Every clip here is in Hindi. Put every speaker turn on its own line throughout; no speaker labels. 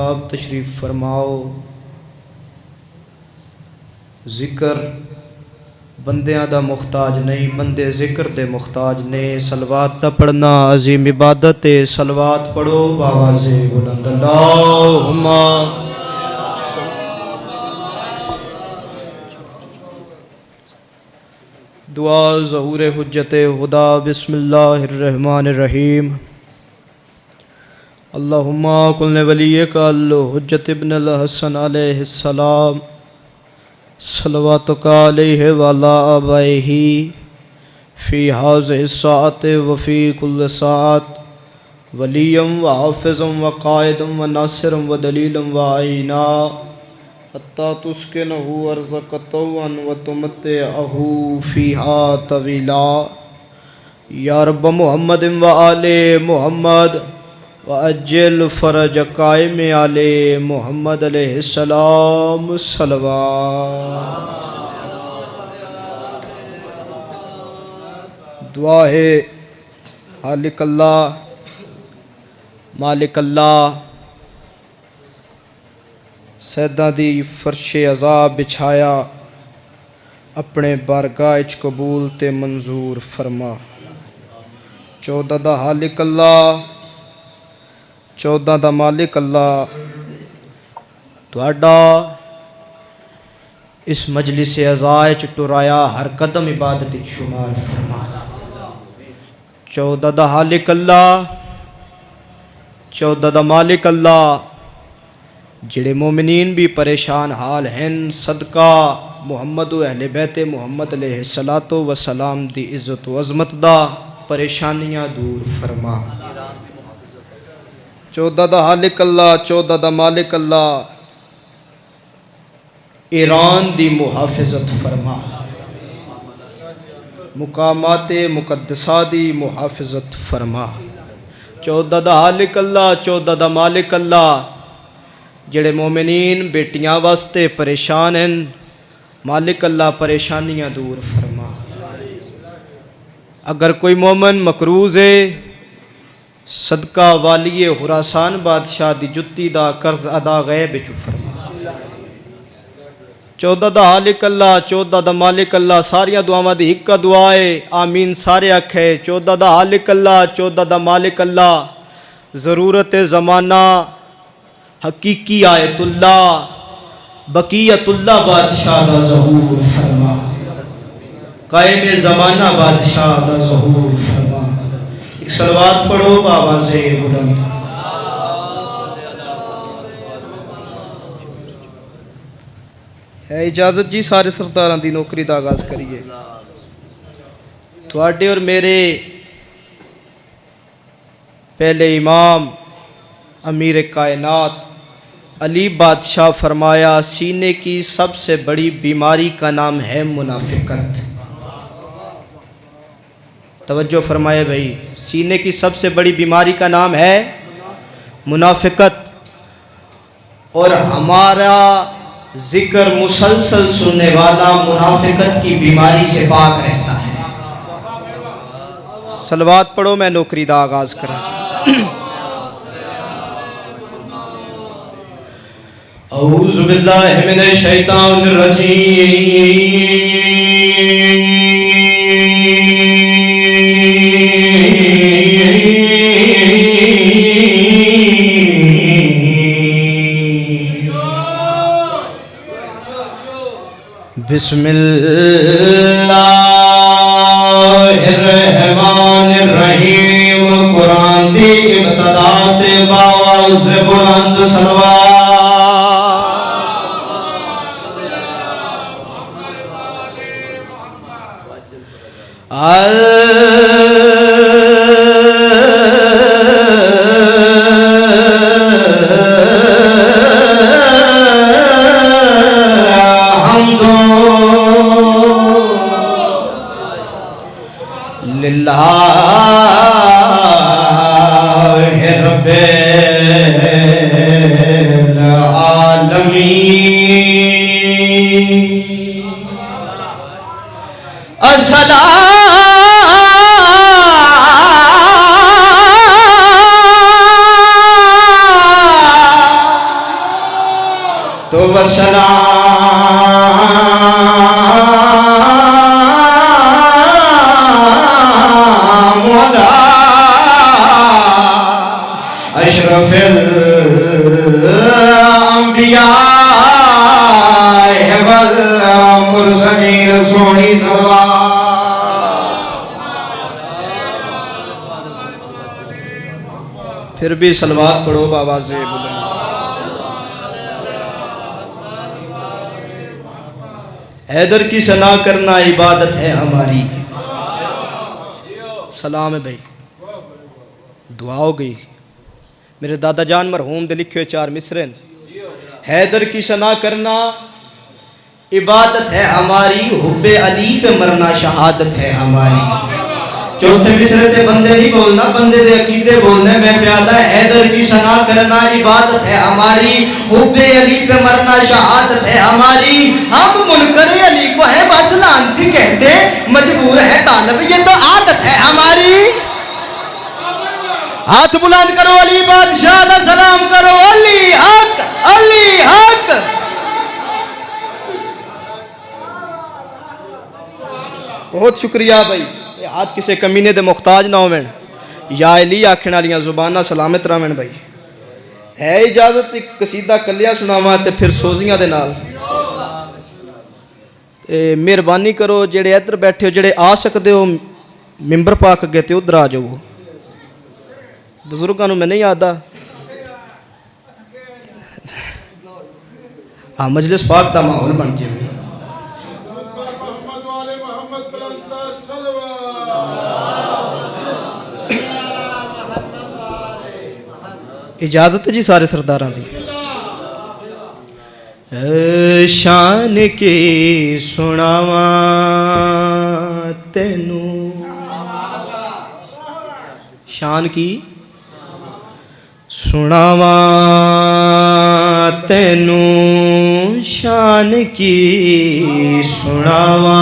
आप तशरीफ़ फरमाओ। जिक्र बंदियां दा मुख्ताज नहीं, बंदे जिक्र दे मुख्ताज ने। सलवात दा पढ़ना अजीम इबादत है। सलवात पढ़ो बावाज़े बुलंद। अल्लाहुम्मा दुआ ज़हूर हुज्जत हुदा। बिस्मिल्लाहिर्रहमानिर्रहीम। अल्लाहुम्मा कुल्ले वलिय्यका अल हुज्जत इब्न अल हसन अलैहिस्सलाम सलवातुका अलैहि व अला आबाइही फ़ी हाज़िहि स्साअत व फ़ी कुल्लि साअत वलिय्यम व हाफ़िज़म व क़ाइदम व नासिरम व दलीलम व आइना हत्ता तुस्किनहु अर्ज़क़ तौअन व तुमत्तिअहु फ़ीहा तवीला। या रब्ब मुहम्मद व आले मुहम्मद व अज्जिल फ़रज क़ाइम आले मुहम्मद अलैहिस्सलाम सलवात। दुआ है खालिक अल्लाह मालिक अल्लाह सैदा दी फर्शे अज़ा बिछाया अपने बारगाह च कबूल ते मंजूर फरमा। 14 दा हालिक अल्लाह 14 दा मालिक अल्लाह तुहाडा इस मजलिस अज़ाए च टुराया हर कदम इबादत शुमार फरमा। 14 दा हालिक अल्लाह 14 दा मालिक अल्लाह जिहड़े मोमिनीन भी परेशान हाल हैं सदका मुहम्मद व अहले बैत मुहम्मद अलैहिस्सलातो व सलाम दी इज़्ज़त व अज़मत दा परेशानियां दूर फरमा। 14 दा हालिक अल्लाह 14 दा मालिक अल्लाह ईरान दी मुहाफ़िज़त फरमा। मुकामाते मुक़द्दसा दी मुहाफ़िज़त फरमा। 14 दा हालिक अल्लाह 14 दा मालिक अल्लाह जेड़े मोमिनीन बेटियां वास्ते परेशान हैं मालिक अल्लाह परेशानियां दूर फरमा। अगर कोई मोमन मकरूज़ है सदका वालिए हुरासान बादशाह दी जुत्ती दा कर्ज अदा गैब विच फरमा। 14 दा हालिक अल्लाह 14 दा मालिक अल्लाह सारिया दुआवां दी हिक्का दुआ है आमीन सारे आखे। 14 दा हालिक अल्लाह 14 दा मालिक अल्लाह ज़रूरत ज़माना हकीकी आयतुल्लाह बकीयतुल्लाह बादशाह दा ज़हूर फरमा। कायम ज़माना बादशाह दा ज़हूर फरमा। एक सलवात पढ़ो बावाज़े बुलंद। है इजाज़त जी सारे सरदारां दी नौकरी दा आगाज़ करिए। तुहाडे और मेरे पहले इमाम अमीर कायनात अली बादशाह फरमाया सीने की सबसे बड़ी बीमारी का नाम है मुनाफिकत। तवज्जो फरमाए भाई, सीने की सबसे बड़ी बीमारी का नाम है मुनाफिकत। और हमारा जिक्र मुसलसल सुनने वाला मुनाफिकत की बीमारी से पाक रहता है। सलवात पढ़ो मैं नौकरी दा आगाज़ करा। औज़ु बिल्लाहि मिनश शैतानिर रजीम। बिस्मिल्लाहिर्रहमानिर्रहीम। कुरान दी इब्तिदा ते बावाज़ बुलंद सलवात। लिल्लाहि रब्बिल तो वसलाम अला अशरफिल अंबिया वल मुरसलीन। सोनी सलवात। फिर भी सलवात पढ़ो बाबा से बुलंद। हैदर की सना करना इबादत है हमारी। सलाम है भाई, दुआ हो गई। मेरे दादा जान मरहूम दे लिखे 4 मिसरे। हैदर की सना करना इबादत है हमारी, हुब्बे अली पे मरना शहादत है हमारी। चौथे मिसरे ते बंदे नहीं बोलना, बंदे दे अकीदे बोलने में प्यादा। हैदर की सना करना इबादत है हमारी, हुब्बे अली पे मरना शहादत है हमारी। हम मुनकर अली को है बस लानती कहते, मजबूर है तालब ये तो आदत है हमारी। हाथ बुलंद करो, अली बादशाह दा सलाम करो। अली हक, अली हक। बहुत शुक्रिया भाई। हाथ किसी कमीने दे मुख्ताज ना होवें, या अली आखण वालियां जुबाना सलामत रहन भाई। है इजाजत एक कसीदा कलिया सुनावा ते फिर सोजियां दे नाल। मेहरबानी करो जेड़े इधर बैठे हो, जेड़े आ सकते हो मिंबर पाक अगे ते उधर आ जाओ। बुजुर्गों मैं नहीं आता। हाँ, मजलिस पाक का माहौल बन जाए। इजाजत जी सारे सरदारां दी। शान की सुनावा तेनू, शान की सुनावा तेनू, शान की सुनावा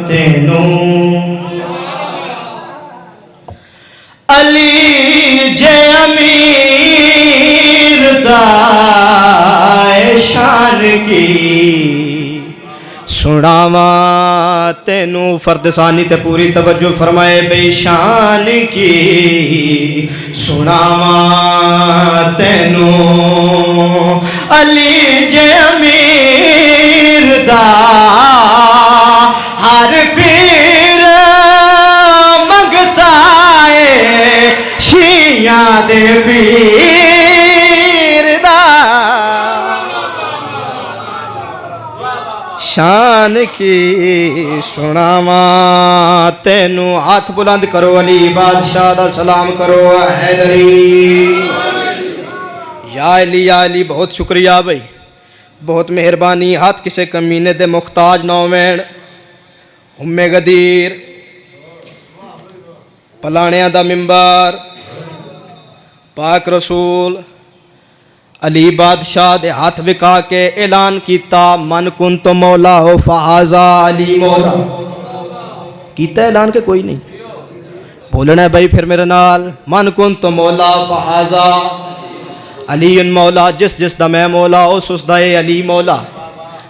तेनू। अली जे अमीर दाए शान की सुनावा तेनू। फर्दसानी ते पूरी तवज्जो फरमाए बई शान की सुनावा तेनू। अली जे अमीर दा हर पीर मंगता है शिया दे पीर दा। शान की सुनावा तेनू। हाथ बुलंद करो, अली बादशाह दा सलाम करो। हैदरी या अली बहुत शुक्रिया भाई, बहुत मेहरबानी। हाथ किसे कमीने दे मुख्ताज ना होवें। उम्मे गदीर पलाणिया दा मिंबर, पाक रसूल अली बादशाह दे हाथ विका के ऐलान किया, मन कुन तो मौला हो फहाजा अली मौला। किया ऐलान के कोई नहीं बोलना है भाई। फिर मेरे नाल, मन कुन तो मौला फहाजा अली मौला। जिस जिस दा मैं मौला उस दा ए अली मौला।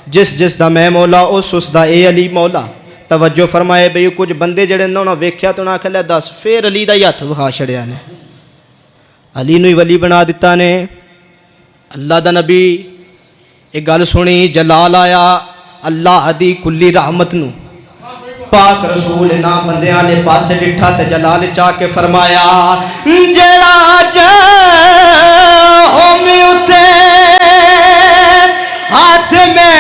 जिस जिस दा मैं मौला उस दा ए अली मौला। तवज्जो फरमाए बई, कुछ बंदे जड़े ना वेख्या तो ना आखिया दस, फिर अली दा हथ विखा छड़िया ने। अली नूं वली बना दिता ने। अल्लाह दा नबी एक गल सुनी, जलाल आया अल्लाह दी कुल्ली रहमत नूं। पाक रसूल ना बंदियां ने पासे डिठा ते जलाल चा के फरमाया, जड़ा होमी उते हाथ में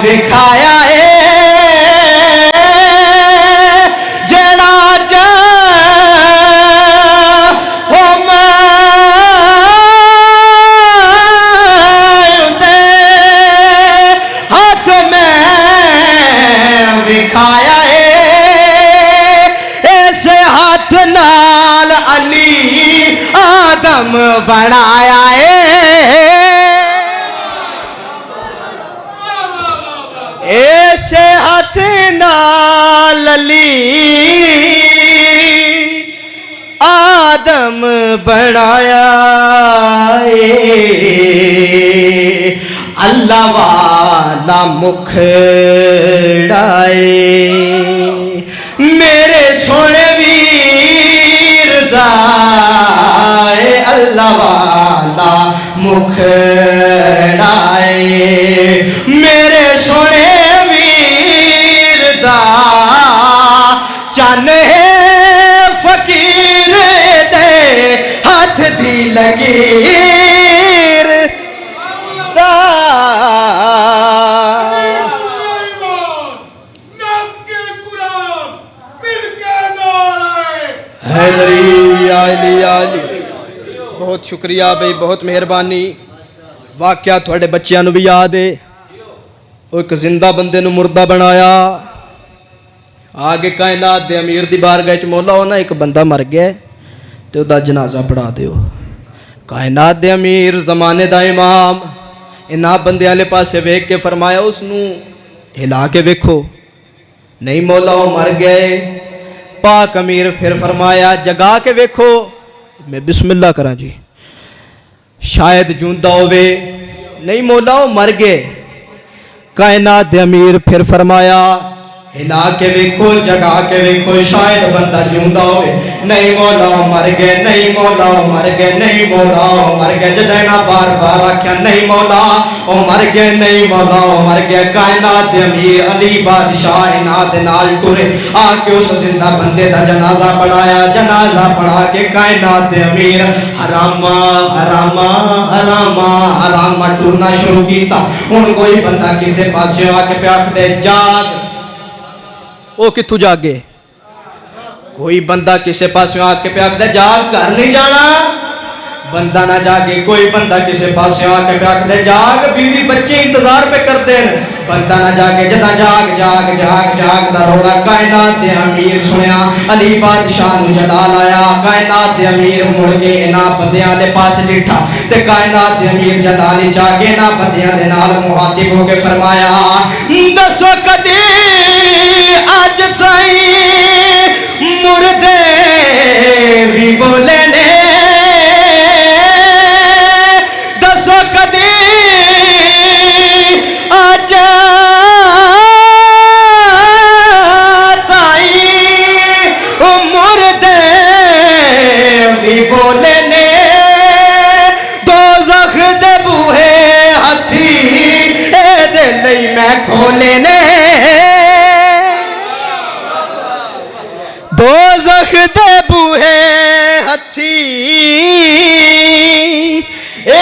विखाया है। बनाया ऐसे हाथ नाल अली आदम बनाया। अल्लाह वाला मुखड़ाए मेरे सोने वीर दाए अल्लाह वाला मुखड़ाए मेरे सोने वीर दा चन फकीर दे हाथ दी लकीर दा बहुत शुक्रिया भाई, बहुत मेहरबानी। वाकया थोड़े बच्चों भी याद है, वो एक जिंदा बंदे नूं मुर्दा बनाया। आगे कायनात दे अमीर दी बारगाह च मौला हो ना एक बंदा मर गया तो उहदा जनाजा पढ़ा दिओ। कायनात दे अमीर जमाने दा इमाम इन्हां बंदियां आले पासे वेख के फरमाया उसनूं हिला के वेखो। नहीं मौला वो मर गए। पाक अमीर फिर फरमाया जगा के वेखो। मैं बिस्मिल्लाह करा जी, शायद जूंदा होवे। नहीं मौला वो मर गए। कायनात दे अमीर फिर फरमाया हिला के वेखो, जगा के वेखो, शायद बंदा जूंदा होवे। नहीं मौला मर गए, नहीं मौला मर गए, नहीं मौला मर गए। जदैना बार बार आख्या नहीं मौला ओ मर गए, नहीं मौला मर गए। कायनात दे अमीर अली बादशाह इन्हां दे नाल टुरे आके उस जिंदा बंदे दा जनाजा पढ़ाया। जनाजा पढ़ा के कायनात दे अमीर हरामा हरामा हरामा हरामा टुरना शुरू कीता। हुण कोई बंदा किसी पासे आके पे आखदे जाग, वो कित्थों जागे। कोई बंदा किसी पास आके पे आखदा जाग, घर नहीं जाना, बंदा ना जागे। कोई बंदा किसी पास आके पे आखदा जाग, बीवी बच्चे इंतजार पे करते हैं, बंदा ना जागे। जदा जाग जाग जाग जाग दा रोला कायनात दे अमीर सुनिया। अली बादशाह नूं जलाल आया। कायनात दे अमीर मुड़ के इन्हां बंदियां दे पास बैठा ते कायनात दे अमीर जलाल जाके इन्हां बंदियां दे नाल मुहातिब हो के फरमाया दसो कदी आज ताई मुर्दे भी बोले ने, दसो कदी आज ताई मुर्दे भी बोले ने। दोज़ख दे बूहे हथी ए दे लई मैं खोले ने। दोज़ख दे बूहे हथी ए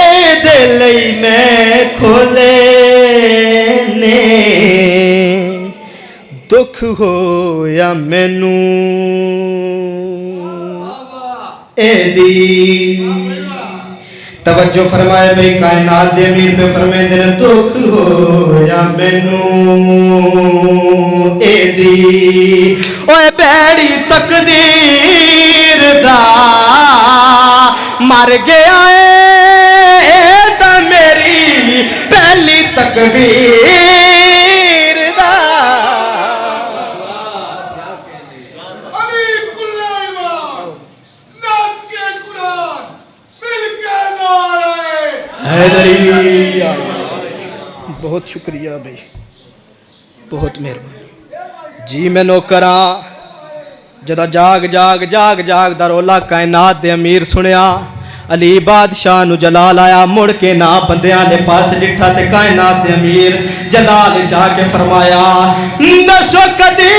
दे लई मैं खोले ने। दुख होया मैनू एदी तवज्जो फरमाए भाई कायनात दे अमीर पे फरमाते ने दुख होया मैनू एदी ओए बैड़ी तकदीर दा मर गया है ता मेरी पहली तकबीर दा। बहुत शुक्रिया भाई, बहुत मेहरबानी जी। मैं नौकरा जदा जाग जाग जाग जाग दा रोला कायनात दे अमीर सुनिया। अली बादशाह नू जलाल आया। मुड़ के ना बंदियां दे पास डिठा ते कायनात दे अमीर जलाल जाके फरमाया दसो कदी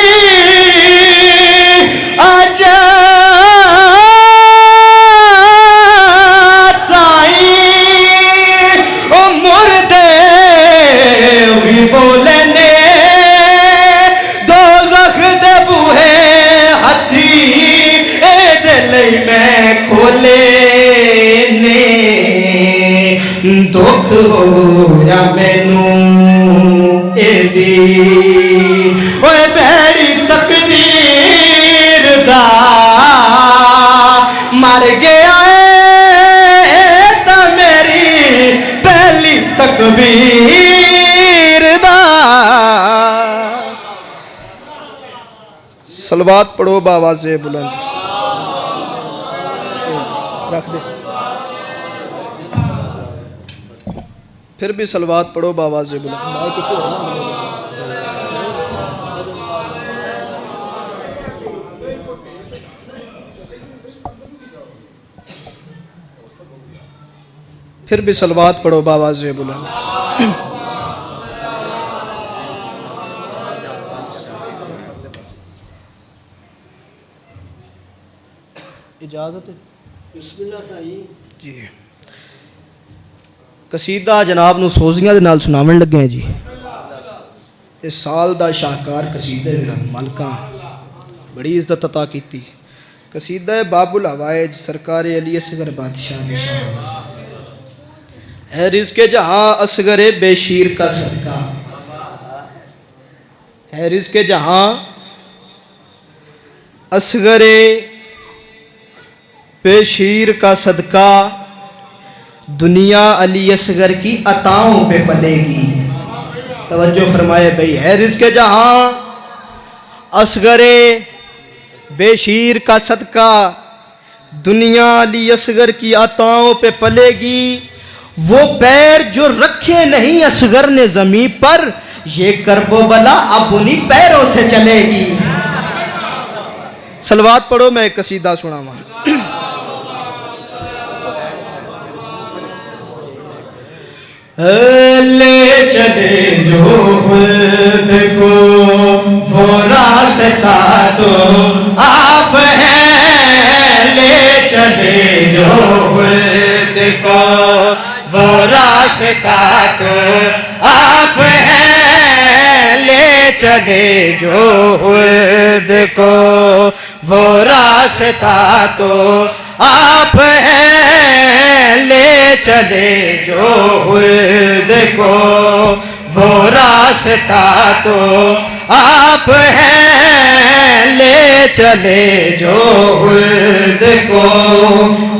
आज बोले ने। दोज़ख दे बूहे हथी ए दे लई मैं खोले ने। दुख होया मैनू एदी ओए बैड़ी तकदीर दा मर गया ता मेरी पहली तकबीर दा। सलवात पढ़ो बावाज़ से बुलंद। रख दे। फिर भी सलवात पढ़ो बावाज़ बुलंद। फिर भी सलवात पढ़ो बावाज़ बुलंद। इजाज़त है?
बिस्मिल्लाह साई
जी। कसीदा जनाब नू सोजियां दे नाल सुनावन लगे हैं जी। इस साल दा शाहकार कसीदे मालका बड़ी इज्जत अता की। कसीदा बाबुल हवाइज सरकार अली असगर बादशाह निशान है रिज़्क़े जहां असगरे बेशीर का सदका है रिज़्क़े जहां असगरे बेशीर का सदका दुनिया अली असगर की अताओं पे पलेगी। तवज्जो फरमाए भाई, है रिज़्क़े जहां असगरे बेशीर का सदका दुनिया अली असगर की अताओं पे पलेगी। वो पैर जो रखे नहीं असगर ने ज़मीं पर, ये करबो बला अब उन्हीं पैरों से चलेगी। सलवात पढ़ो, मैं एक कसीदा सुनावा। ले चले जो खुद को वो रास्ता तो आप हैं। ले चले जो खुद को वो रास्ता तो आप हैं। ले चले जो खुद को वो रास्ता तो आप हैं। ले चले जो खुद को वो रास्ता तो आप हैं। ले चले जो खुद को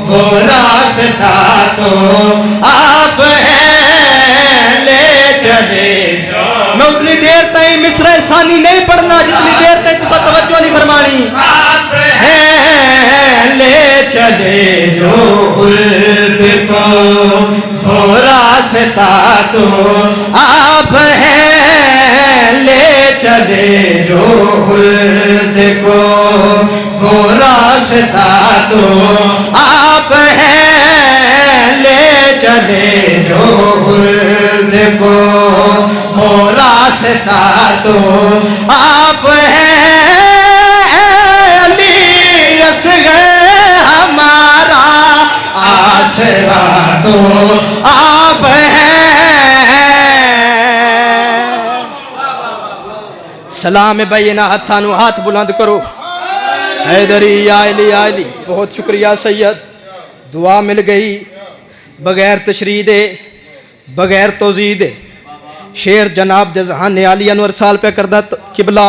वो रास्ता तो आप हैं। ले चले जो मैं उतनी देर तक मिसरा सानी नहीं पढ़ना जितनी देर तक तुसा तवज्जो नहीं फरमानी। आप हैं। ले चले जो खुद को वो रास्ता तो आप हैं। ले चले जो खुद को वो रास्ता तो आप हैं। ले चले जो खुद को वो रास्ता तो आप हैं। अली असगर हमारा आसरा तो आप हैं। सलाम भाई ना हथा नू हाथ बुलंद करो। हैदरी आयली आयली, बहुत शुक्रिया सैयद, दुआ मिल गई बगैर तशरीह दे बगैर तोज़ी दे। शेर जनाब दे जहान आली अनवर साल पे करदा किबला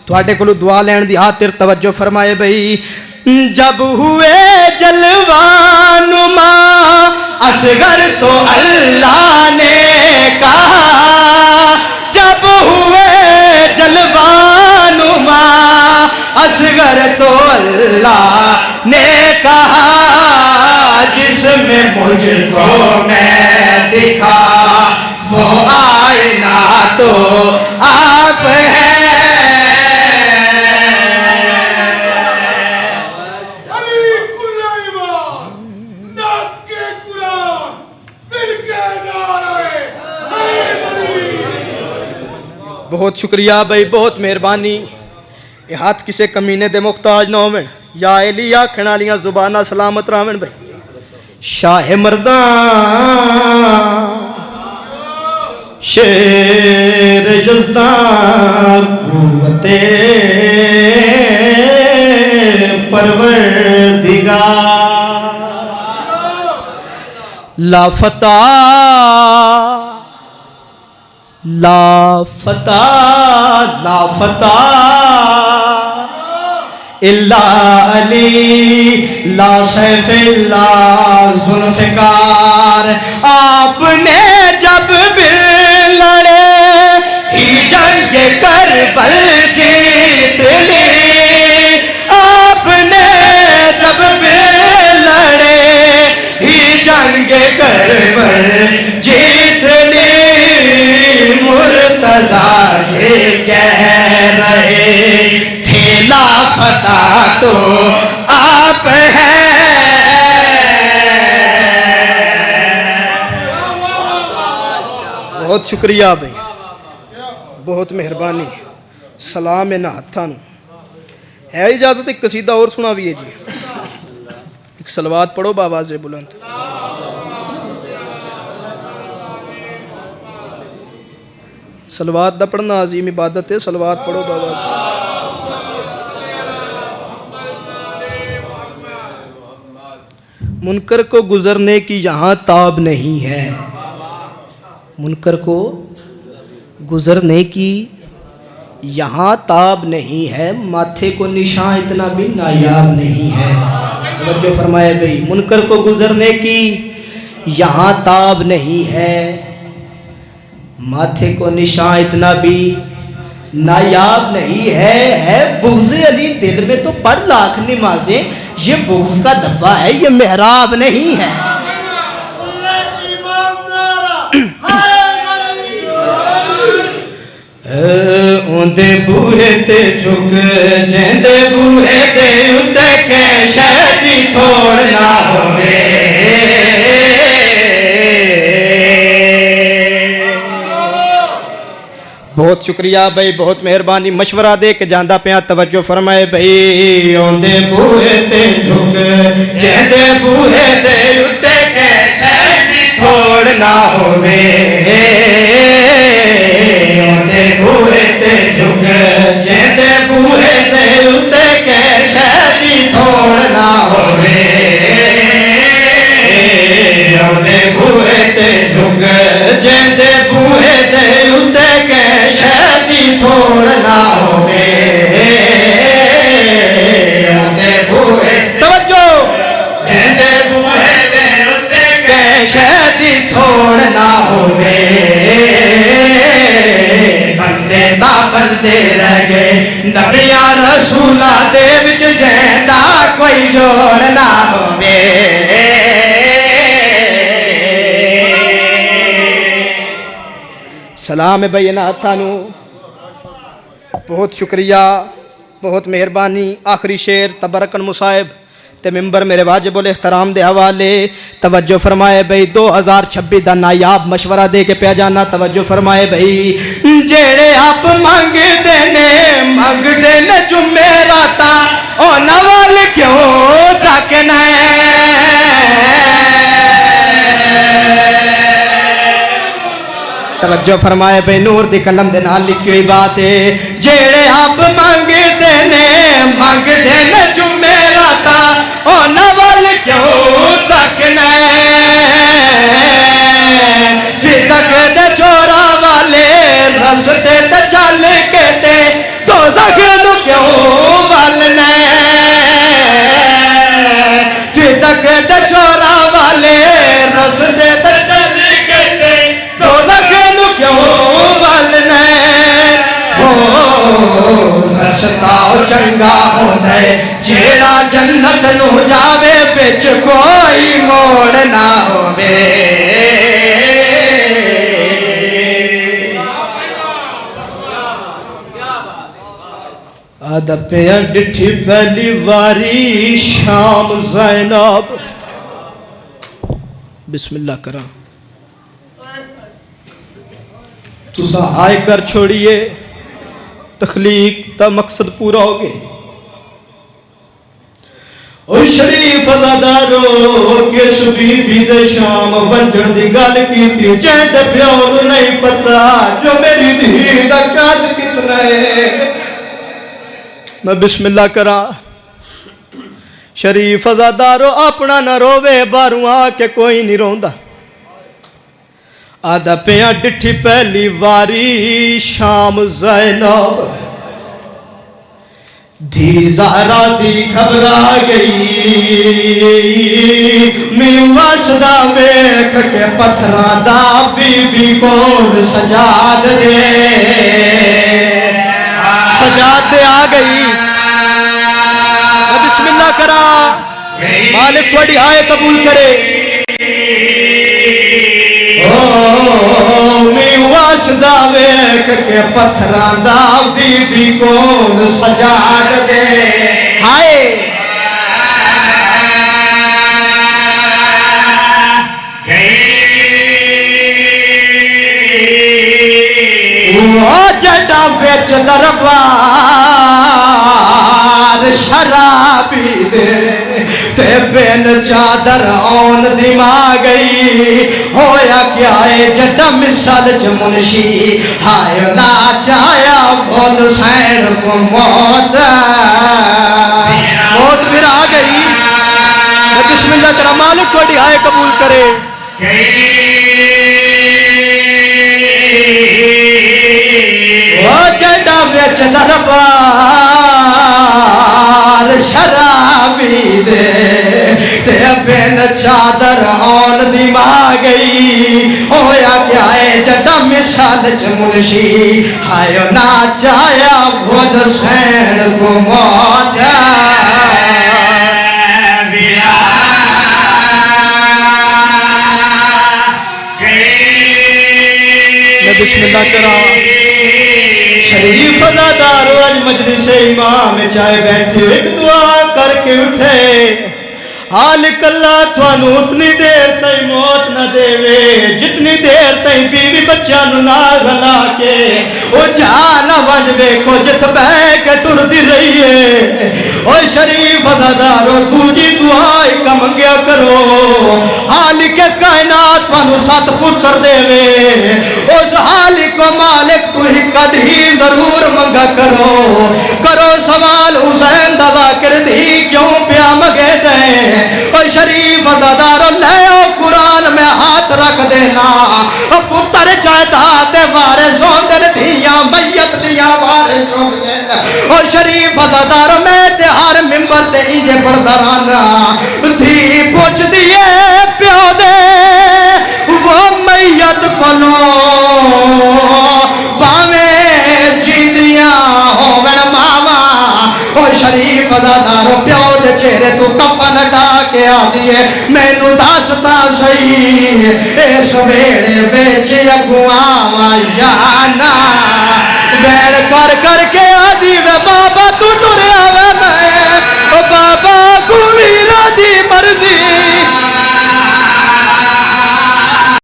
तुहाडे कोलों दुआ लैण दी खातिर तवज्जो फरमाए भाई। जब हुए जलवानुमा असगर तो अल्लाह ने कहा। जब हुए जलवानुमा असगर तो अल्लाह ने कहा। जिसमें मुझको मैं दिखा वो आईना तो आप हैं। बहुत शुक्रिया भाई, बहुत मेहरबानी। ये हाथ किसे कमीने दे मुख्ताज ना होवन। या एली आखण वालियां जुबाना सलामत रावण भाई। शाह मर्दा शेर जज़्दा कुव्वते परवरदिगार लाफता लाफता लाफता इल्ला अली ला सैफ इल्ला जुल्फ़िकार। आपने जब भी लड़े ही जंग करबल जीत ली। आपने जब भी लड़े ही जंग करबल जीत ली। बहुत शुक्रिया भाई, बहुत मेहरबानी। सलाम है ना हाथां नूं। है इजाज़त एक कसीदा और सुना भी है जी, एक सलवात पढ़ो बावाज़े बुलंद। सलवात दा पढ़ना अजीम इबादत है, सलवात पढ़ो बावाज़े। मुनकर को गुजरने की यहाँ ताब नहीं है, मुनकर को गुजरने की यहाँ ताब नहीं है, माथे को निशान इतना भी नायाब नहीं है। जो फरमाए भाई, मुनकर को गुजरने की यहाँ ताब नहीं है, माथे को निशान इतना भी नायाब नहीं है बुग़्ज़ अली दिल में तो पढ़ लाख नमाजें, ये बुग़्ज़ का धब्बा है, ये मेहराब नहीं है। ओंदे बूहे ते झुक जेंदे बूहे ते उत्ते के शहदी थोड़ ना होवे। बहुत शुक्रिया भाई, बहुत मेहरबानी। मशवरा दे के जांदा पिया, तवज्जो फरमाए भाई। ओंदे बूहे ते झुक जेंदे बूहे ते उत्ते के शहदी थोड़ ना होवे। बूहे ते झुक जेंदे बूहे ते उत्ते के शहदी थोड़ ना होवे। ओंदे बूहे ते झुक जेंदे बूहे ते उत्ते के शहदी थोड़ ना होवे। ओंदे बूहे तवज्जो जेंदे बूहे ते उत्ते के शहदी थोड़ ना होवे। बंदे दा बंदे रह गए नबिया रसूला दे विच जैंदा कोई जोड़ ना होवे। सलाम है भाई ना थानू, बहुत शुक्रिया, बहुत मेहरबानी। आखिरी शेर तबरकन मुसाहिब ते मिंबर मेरे वाजिबुल इख्तराम दे हवाले। तवज्जो फरमाए भाई, 2026 दा नायाब मशवरा दे के पिया जाना। तवज्जो फरमाए भाई, जेड़े आप मंगदे ने जुमेराता उन्हां वाल क्यों तकना तवज्जो फरमाए भाई, नूर दी कलम दे नाल लिखी हुई बात है। जेड़े आप मंगदे ने जुमेराता उन्हां वाल क्यों तकना फिर तक दे चोरा वाले रस्ते ते चल के ते दोज़ख नूं क्यों वलना फिर तक दे चोरा वाले रस्ते ते चल के ते दोज़ख नूं क्यों वलना। रस्ता चंगा होंदा है जेड़ा जन्नत नूं जावे, विच कोई मोड़ ना होवे। अदपिया डिठी पहली वारी शाम ज़ैनब। बिस्मिल्लाह करा, तुसा हाय कर छोड़िए, तखलीक का मकसद पूरा हो गया। ओ शरीफ अदादारो किस बीबी दे शाम वंजण दी गल कीती, जैंदे प्यो नूं नहीं पता जो मेरी धी दा कद कितना है। मैं बिस्मिल्लाह करा, शरीफ अदादारो अपना न रोवे, बारू आके कोई नहीं रोंदा। आदा पिया डिठी पहली वारी शाम ज़ैनब, धी ज़हरा दी घबरा गई। मैनू वसदा वेख के पत्थरां दा बीबी कोल सजाद दे आ गई। बिस्मिल्लाह करा, मालिक थोड़ी हाय कबूल करे। वसदा वेख के पत्थरां दा बीबी कोल सजाद दे। हाय ओ जड़ा बिच दरबार शराबी दे ते बिन चादर औन दिमा गई होया क्या है जटा मिसाल च मुनशी हाय ना चाया बोल सैन को मौत फिर आ गई। बिस्मिल्लाह तेरा मालिक थोड़ी हाय कबूल करे। जड़ा बिच दरबार शराबी दे ते बिन चादर औन दिमा गई होया क्या है जटा मिसाल च मुनशी हाय ना चाया खुद सैन को मौत। बिस्मिल्लाह करा। शरीफ अदादार आज मजलिस इमाम चाहे बैठे एक दुआ करके उठे हाल कल्ला थानू उतनी देर तई मौत न देवे जितनी देर तई बीवी बच्चा ना रला के ओ जान वज वेखो जिथ बह के टुरदी रही है। ओ शरीफ अदादारो दूजी दुआ एक मंगया करो हाल के कायनात थानू 7 पुत्र देवे उस हालिक को मालिक तू ही कदी जरूर मंगा करो सवाल हुसैन दवा कर दी क्यों प्या मगे दे। और शरीफ अदादारो ले कुरान में हाथ रख देना पुत्र जायदाद वारे सोंदन दिया मैयत दिया वारे सोंदन। और शरीफ अदादारो मैं ते हर मिंबर ते इंजे पढ़दा रहना थी पुछ दिए प्यो दे वो मैयत कोलो पावे जिंदिया होवन मावा। और शरीफ अदादारो प्यो दे चेहरे तू कफन ढा के आ दिए मैनू दसता सही इस वेड़े बिच अगुआ या ना वेड़